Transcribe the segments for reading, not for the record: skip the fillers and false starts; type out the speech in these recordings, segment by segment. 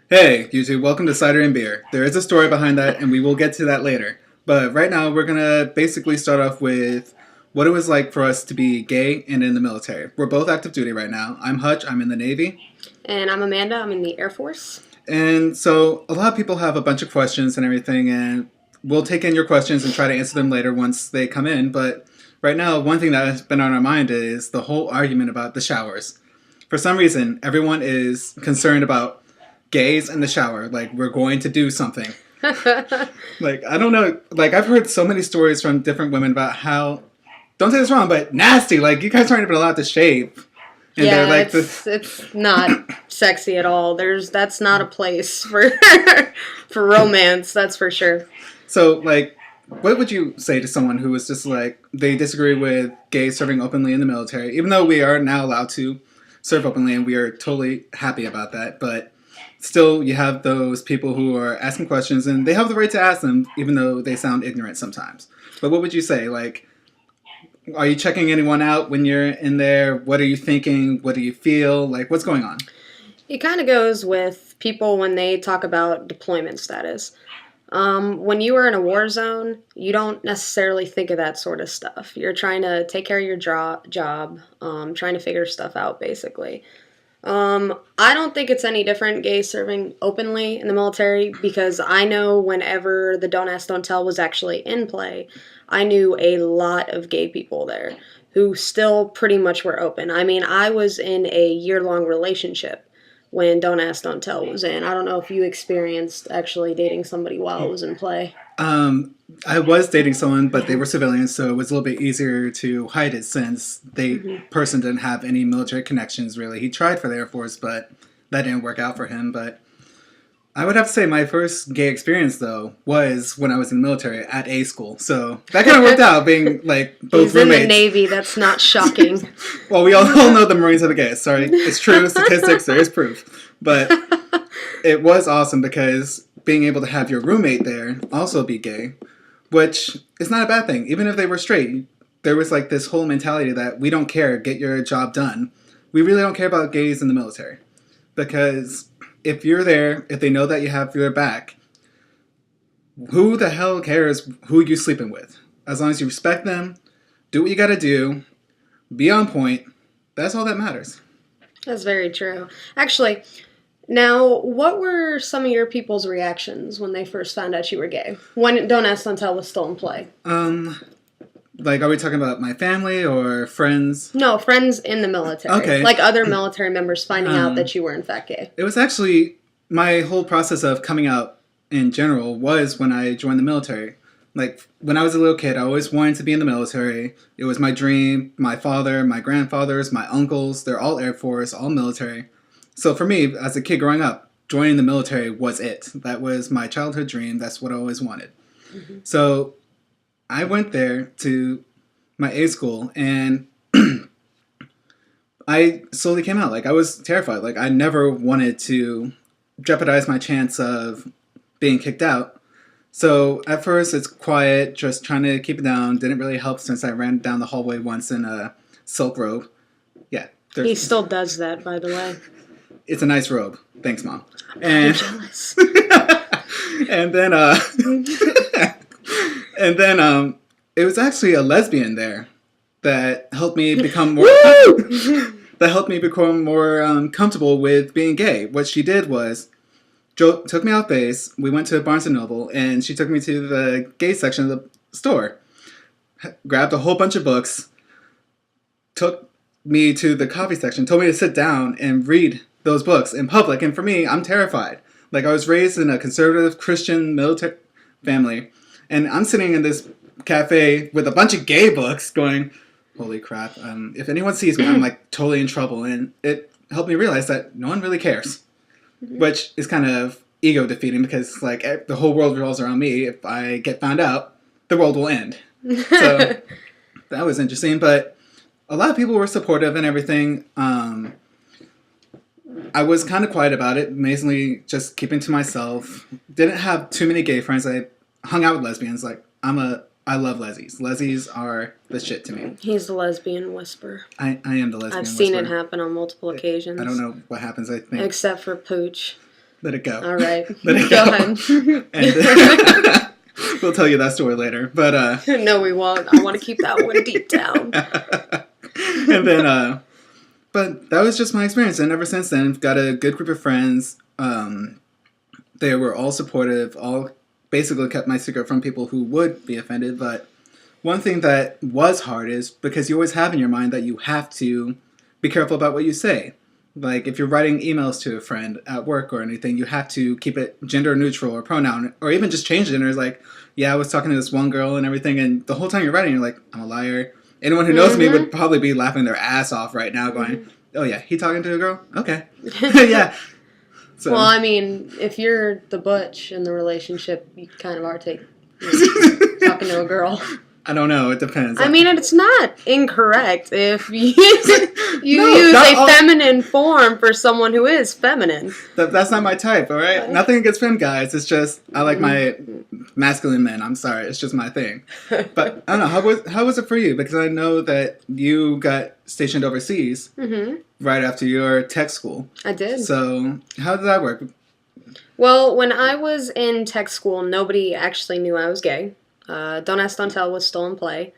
Hey, YouTube, welcome to Cider and Beer. There is a story behind that, and we will get to that later. But right now, we're gonna basically start off with what it was like for us to be gay and in the military. We're both active duty right now. I'm Hutch, I'm in the Navy. And I'm Amanda, I'm in the Air Force. And so, a lot of people have a bunch of questions and everything, and we'll take in your questions and try to answer them later once they come in. But right now, one thing that has been on our mind is the whole argument about the showers. For some reason, everyone is concerned about gays in the shower. Like, we're going to do something. Like, I don't know. Like, I've heard so many stories from different women about how, don't say this wrong, but nasty. Like, you guys aren't even allowed to shave. And Yeah, they're like, it's not sexy at all. That's not a place for for romance, that's for sure. so, like, what would you say to someone who was just like, they disagree with gays serving openly in the military, even though we are now allowed to serve openly and we are totally happy about that, but still you have those people who are asking questions and they have the right to ask them even though they sound ignorant sometimes. But what would you say? Like, are you checking anyone out when you're in there? What are you thinking? What do you feel? Like, what's going on? It kind of goes with people when they talk about deployment status. When you are in a war zone, you don't necessarily think of that sort of stuff. You're trying to take care of your job, trying to figure stuff out, basically. I don't think it's any different gay serving openly in the military because I know whenever the Don't Ask, Don't Tell was actually in play, I knew a lot of gay people there who still pretty much were open. I mean, I was in a year-long relationship when Don't Ask, Don't Tell was in. I don't know if you experienced actually dating somebody while it was in play. Um, I was dating someone, but they were civilians, so it was a little bit easier to hide it since the person didn't have any military connections, really. He tried for the Air Force, but that didn't work out for him. But I would have to say my first gay experience, though, was when I was in the military at A school. So that kind of worked out, being, like, both He's roommates. in the Navy, that's not shocking. Well, we all know the Marines are the gays. Sorry. It's true. Statistics, there is proof. But it was awesome because being able to have your roommate there also be gay, which is not a bad thing. Even if they were straight, there was like this whole mentality that we don't care, get your job done. We really don't care about gays in the military. Because if you're there, if they know that you have your back, who the hell cares who you're sleeping with? As long as you respect them, do what you gotta do, be on point, that's all that matters. That's very true. Actually, now, what were some of your people's reactions when they first found out you were gay? When Don't Ask, Don't Tell was still in play? Like, are we talking about my family or friends? No, friends in the military. Okay. Like other military members finding out that you were in fact gay. It was actually my whole process of coming out in general was when I joined the military. Like, when I was a little kid, I always wanted to be in the military. It was my dream. My father, my grandfathers, my uncles, they're all Air Force, all military. So for me, as a kid growing up, joining the military was it. That was my childhood dream. That's what I always wanted. So I went there to my A school and I slowly came out. Like, I was terrified. Like, I never wanted to jeopardize my chance of being kicked out. So at first it's quiet, just trying to keep it down. Didn't really help since I ran down the hallway once in a silk robe. Yeah. He still does that, by the way. It's a nice robe. Thanks, Mom. I'm jealous. And then it was actually a lesbian there that helped me become more comfortable with being gay. What she did was took me off base. We went to Barnes and Noble, and she took me to the gay section of the store. Grabbed a whole bunch of books. Took me to the coffee section. Told me to sit down and read those books in public. And for me, I'm terrified. Like, I was raised in a conservative Christian military family, and I'm sitting in this cafe with a bunch of gay books going, holy crap, if anyone sees me, I'm like totally in trouble. And it helped me realize that no one really cares, which is kind of ego defeating because like the whole world revolves around me. If I get found out, the world will end. So that was interesting, but a lot of people were supportive and everything. I was kind of quiet about it, mainly just keeping to myself. Didn't have too many gay friends. I hung out with lesbians. Like, I love lesbies. Lesbies are the shit to me. He's the lesbian whisperer. I am the lesbian I've seen whisperer. it happen on multiple occasions. I don't know what happens, I think. Except for Pooch. Let it go. All right. Let it Go go. ahead. And we'll tell you that story later. But No, we won't. I want to keep that one deep down. and then but that was just my experience, and ever since then I've got a good group of friends. They were all supportive, all basically kept my secret from people who would be offended. But one thing that was hard is because you always have in your mind that you have to be careful about what you say. Like if you're writing emails to a friend at work or anything, you have to keep it gender neutral or pronoun, or even just change gender. It's like, yeah, I was talking to this one girl and everything, and the whole time you're writing, you're like, I'm a liar. Anyone who knows me would probably be laughing their ass off right now going, oh yeah, he talking to a girl? Okay. Yeah. So. Well, I mean, if you're the butch in the relationship, you kind of are talking to a girl. I don't know. It depends. I mean, it's not incorrect if you use a feminine form for someone who is feminine. That's not my type, all right? Nothing against femme guys. It's just I like my masculine men. I'm sorry. It's just my thing. But I don't know. How was it for you? Because I know that you got stationed overseas right after your tech school. I did. So how did that work? Well, when I was in tech school, nobody actually knew I was gay. Don't Ask, Don't Tell was still in play.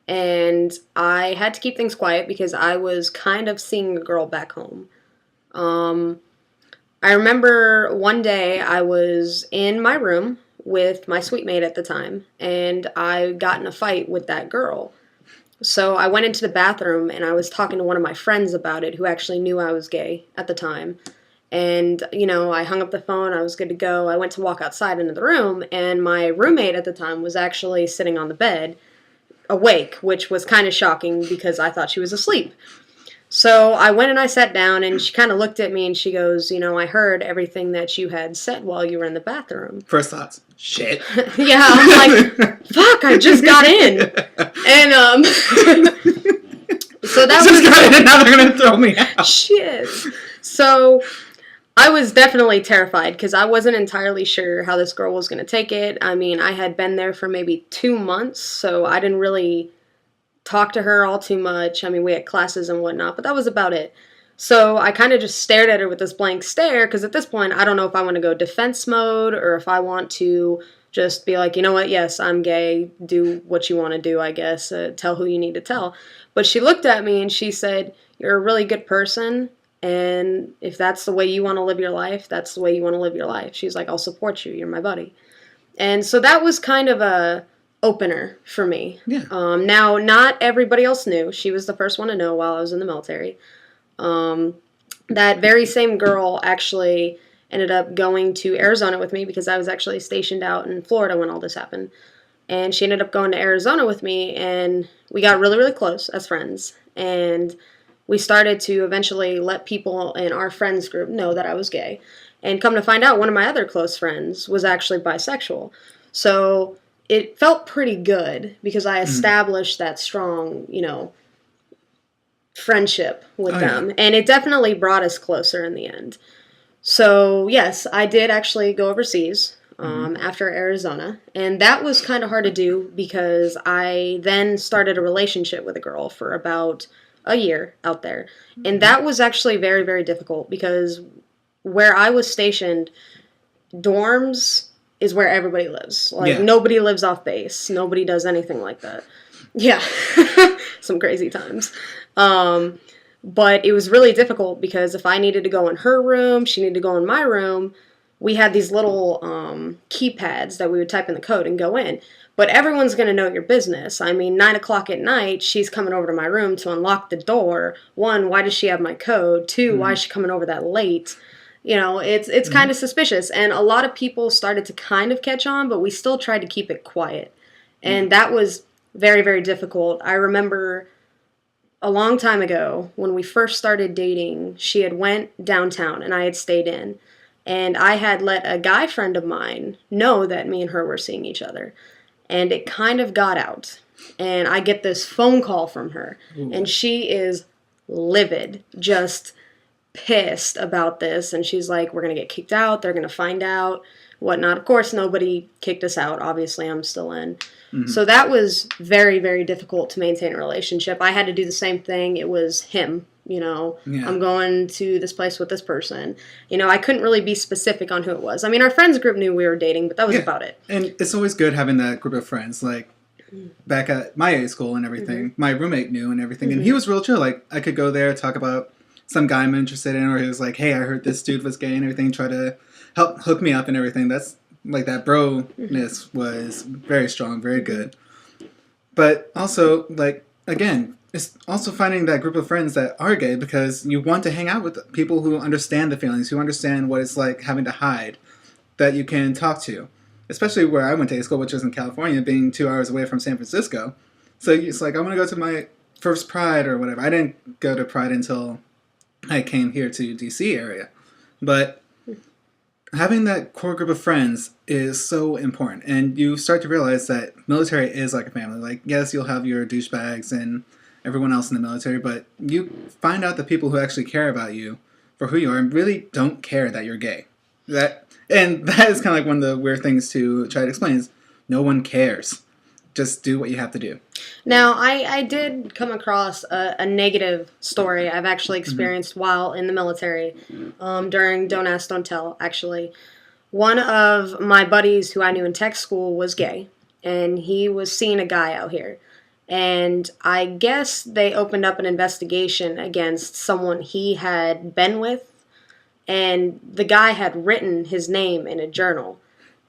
And I had to keep things quiet because I was kind of seeing a girl back home. I remember one day I was in my room with my sweet mate at the time, and I got in a fight with that girl. So I went into the bathroom and I was talking to one of my friends about it who actually knew I was gay at the time. And, you know, I hung up the phone, I was good to go. I went to walk outside into the room, and my roommate at the time was actually sitting on the bed, awake, which was kind of shocking because I thought she was asleep. So I went and I sat down, and she kind of looked at me and she goes, you know, I heard everything that you had said while you were in the bathroom. First thoughts, shit. Yeah, I'm like, fuck, I just got in. And, so that just got in, now they're going to throw me out. Shit. So I was definitely terrified because I wasn't entirely sure how this girl was going to take it. I mean, I had been there for maybe 2 months, so I didn't really talk to her all too much. I mean, we had classes and whatnot, but that was about it. So I kind of just stared at her with this blank stare because at this point, I don't know if I want to go defense mode or if I want to just be like, you know what, yes, I'm gay, do what you want to do, I guess, tell who you need to tell. But she looked at me and she said, you're a really good person. And if that's the way you want to live your life, that's the way you want to live your life. She's like, I'll support you. You're my buddy. And so that was kind of a opener for me. Yeah. Now, not everybody else knew. She was the first one to know while I was in the military. That very same girl actually ended up going to Arizona with me because I was actually stationed out in Florida when all this happened. And she ended up going to Arizona with me, and we got really, really close as friends. And we started to eventually let people in our friends group know that I was gay. And come to find out, one of my other close friends was actually bisexual. So it felt pretty good because I established that strong, you know, friendship with them. Yeah. And it definitely brought us closer in the end. So, yes, I did actually go overseas after Arizona. And that was kind of hard to do because I then started a relationship with a girl for about a year out there. And that was actually very, very difficult because where I was stationed, dorms is where everybody lives. Like, nobody lives off base. Nobody does anything like that. Yeah. Some crazy times. But it was really difficult because if I needed to go in her room, she needed to go in my room, we had these little keypads that we would type in the code and go in. But everyone's going to know your business. I mean, 9 o'clock at night, she's coming over to my room to unlock the door. 1, why does she have my code? 2, why is she coming over that late? You know, it's kind of suspicious. And a lot of people started to kind of catch on, but we still tried to keep it quiet. And that was very, very difficult. I remember a long time ago when we first started dating, she had went downtown and I had stayed in. And I had let a guy friend of mine know that me and her were seeing each other. And it kind of got out. And I get this phone call from her. And she is livid, just pissed about this. And she's like, we're going to get kicked out. They're going to find out, whatnot. Of course, nobody kicked us out. Obviously, I'm still in. So that was very, very difficult to maintain a relationship. I had to do the same thing. It was him Yeah. I'm going to this place with this person. I couldn't really be specific on who it was. I mean, our friends group knew we were dating, but that was about it. And it's always good having that group of friends. Like, back at my A school and everything, my roommate knew and everything. And he was real chill. Like, I could go there, talk about some guy I'm interested in, or he was like, hey, I heard this dude was gay and everything, try to help hook me up and everything. That's, like, that bro-ness was very strong, very good. But also, like, again, it's also finding that group of friends that are gay because you want to hang out with people who understand the feelings, who understand what it's like having to hide, that you can talk to. Especially where I went to school, which was in California, being 2 hours away from San Francisco. So it's like, I want to go to my first Pride or whatever. I didn't go to Pride until I came here to DC area. But having that core group of friends is so important. And you start to realize that military is like a family. Like, yes, you'll have your douchebags and everyone else in the military, but you find out the people who actually care about you for who you are and really don't care that you're gay. And that is kind of like one of the weird things to try to explain is no one cares. Just do what you have to do. Now, I did come across a negative story I've actually experienced while in the military during Don't Ask, Don't Tell, actually. One of my buddies who I knew in tech school was gay, and he was seeing a guy out here. And I guess they opened up an investigation against someone he had been with, and the guy had written his name in a journal.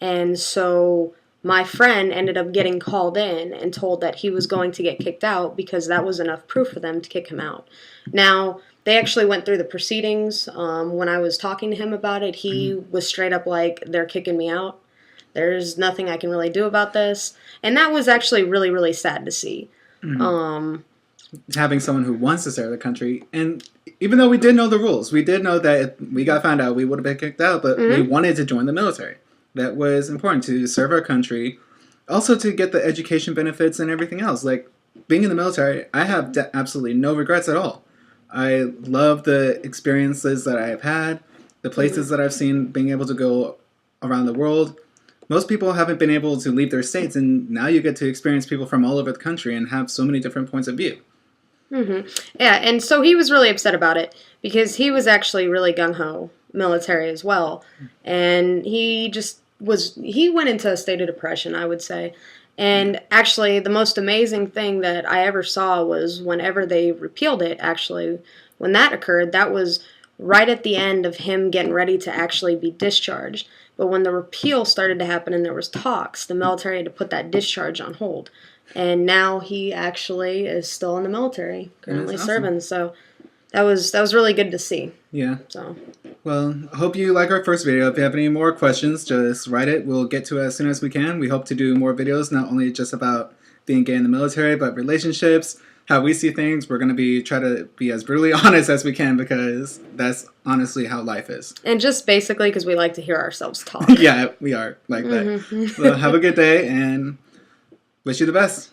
And so my friend ended up getting called in and told that he was going to get kicked out because that was enough proof for them to kick him out. Now, they actually went through the proceedings. When I was talking to him about it, he was straight up like, they're kicking me out. There's nothing I can really do about this. And that was actually really, really sad to see. Having someone who wants to serve the country, and even though we did know the rules, we did know that if we got found out, we would have been kicked out, but we wanted to join the military. That was important to serve our country, also to get the education benefits and everything else. Like, being in the military, I have absolutely no regrets at all. I love the experiences that I have had, the places that I've seen, being able to go around the world. Most people haven't been able to leave their states, and now you get to experience people from all over the country and have so many different points of view. Yeah, and so he was really upset about it because he was actually really gung-ho military as well. And he went into a state of depression, I would say. And actually, the most amazing thing that I ever saw was whenever they repealed it, actually, when that occurred, that was right at the end of him getting ready to actually be discharged. But when the repeal started to happen and there was talks, the military had to put that discharge on hold. And now he actually is still in the military, currently serving. So that was really good to see. Yeah. So. Well, I hope you like our first video. If you have any more questions, just write it. We'll get to it as soon as we can. We hope to do more videos, not only just about being gay in the military, but relationships, how we see things. We're going to try to be as brutally honest as we can because that's honestly how life is. And just basically because we like to hear ourselves talk. Yeah, we are like that. Well, have a good day and wish you the best.